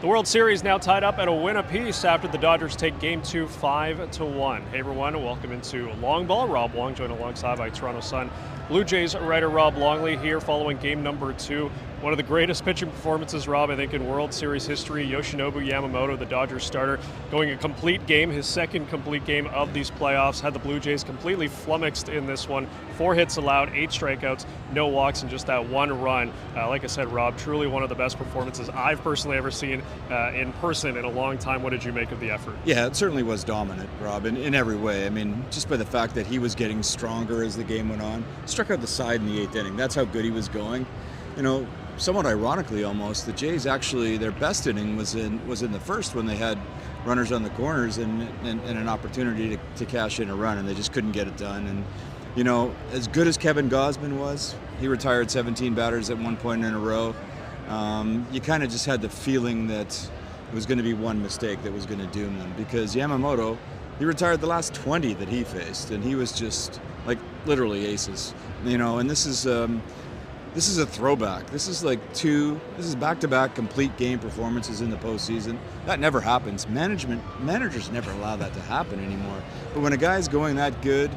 The World Series now tied up at a win apiece after the Dodgers take Game 2 5-1. Hey everyone, welcome into Long Ball. Rob Wong joined alongside by Toronto Sun Blue Jays writer Rob Longley here following game number 2. One of the greatest pitching performances, Rob, I think, in World Series history. Yoshinobu Yamamoto, the Dodgers starter, going a complete game, his second complete game of these playoffs. Had the Blue Jays completely flummoxed in this one. 4 hits allowed, 8 strikeouts, no walks, and just that one run. Like I said, Rob, truly one of the best performances I've personally ever seen in person in a long time. What did you make of the effort? Yeah, it certainly was dominant, Rob, in every way. I mean, just by the fact that he was getting stronger as the game went on. Struck out the side in the 8th inning. That's how good he was going. You know, somewhat ironically almost, the Jays actually, their best inning was in the first when they had runners on the corners and an opportunity to cash in a run, and they just couldn't get it done. And, you know, as good as Kevin Gausman was, he retired 17 batters at one point in a row. You kind of just had the feeling that it was going to be one mistake that was going to doom them, because Yamamoto, he retired the last 20 that he faced, and he was just like literally aces, you know. And this is a throwback. This is back-to-back complete game performances in the postseason. That never happens. Managers never allow that to happen anymore. But when a guy's going that good,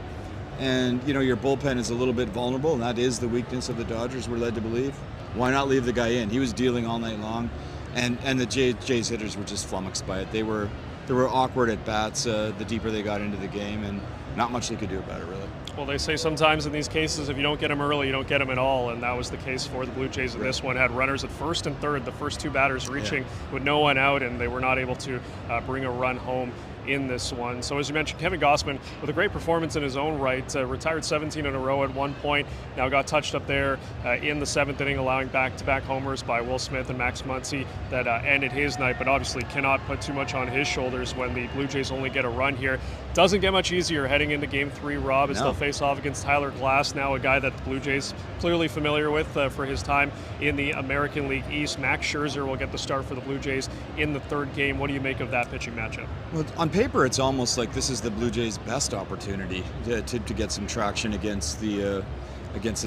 and you know your bullpen is a little bit vulnerable, and that is the weakness of the Dodgers, we're led to believe, why not leave the guy in? He was dealing all night long, and the Jays hitters were just flummoxed by it. They were awkward at bats the deeper they got into the game, and not much they could do about it, really. Well, they say sometimes in these cases, if you don't get them early, you don't get them at all, and that was the case for the Blue Jays in this one. Had runners at first and third, the first 2 batters reaching with no one out, and they were not able to bring a run home in this one. So as you mentioned, Kevin Gausman with a great performance in his own right, retired 17 in a row at one point, now got touched up there in the 7th inning, allowing back-to-back homers by Will Smith and Max Muncy that ended his night, but obviously cannot put too much on his shoulders when the Blue Jays only get a run here. Doesn't get much easier heading into Game 3, Rob, as they'll face off against Tyler Glass, now a guy that the Blue Jays clearly familiar with for his time in the American League East. Max Scherzer will get the start for the Blue Jays in the 3rd game. What do you make of that pitching matchup? Well, on paper, it's almost like this is the Blue Jays' best opportunity to get some traction against the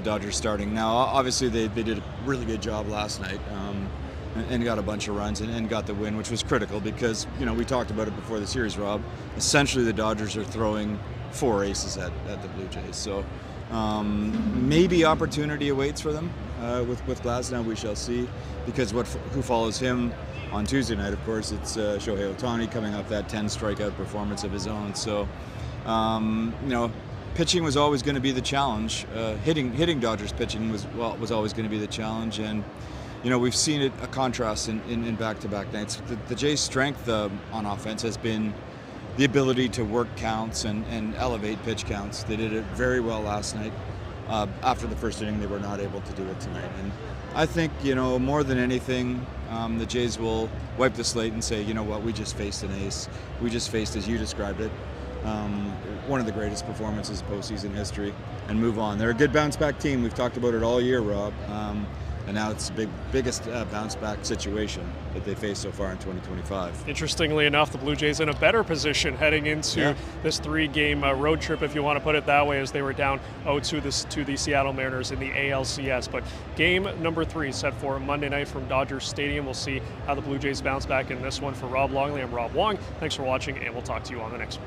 Dodgers starting. Now, obviously, they did a really good job last night and got a bunch of runs and got the win, which was critical because, you know, we talked about it before the series, Rob. Essentially, the Dodgers are throwing 4 aces at the Blue Jays. So maybe opportunity awaits for them with Glass. Now we shall see, because who follows him on Tuesday night, of course, it's Shohei Ohtani coming off that 10 strikeout performance of his own. So, you know, pitching was always going to be the challenge. Hitting Dodgers pitching was always going to be the challenge, and you know we've seen a contrast in back-to-back nights. The Jays' strength on offense has been the ability to work counts and elevate pitch counts. They did it very well last night. After the 1st inning, they were not able to do it tonight. And I think, you know, more than anything, the Jays will wipe the slate and say, you know what, we just faced an ace. We just faced, as you described it, one of the greatest performances in postseason history, and move on. They're a good bounce-back team. We've talked about it all year, Rob. And now it's the biggest bounce-back situation that they faced so far in 2025. Interestingly enough, the Blue Jays in a better position heading into this 3-game road trip, if you want to put it that way, as they were down 0-2 to the Seattle Mariners in the ALCS. But game number 3 set for Monday night from Dodger Stadium. We'll see how the Blue Jays bounce back in this one. For Rob Longley, I'm Rob Wong. Thanks for watching, and we'll talk to you on the next one.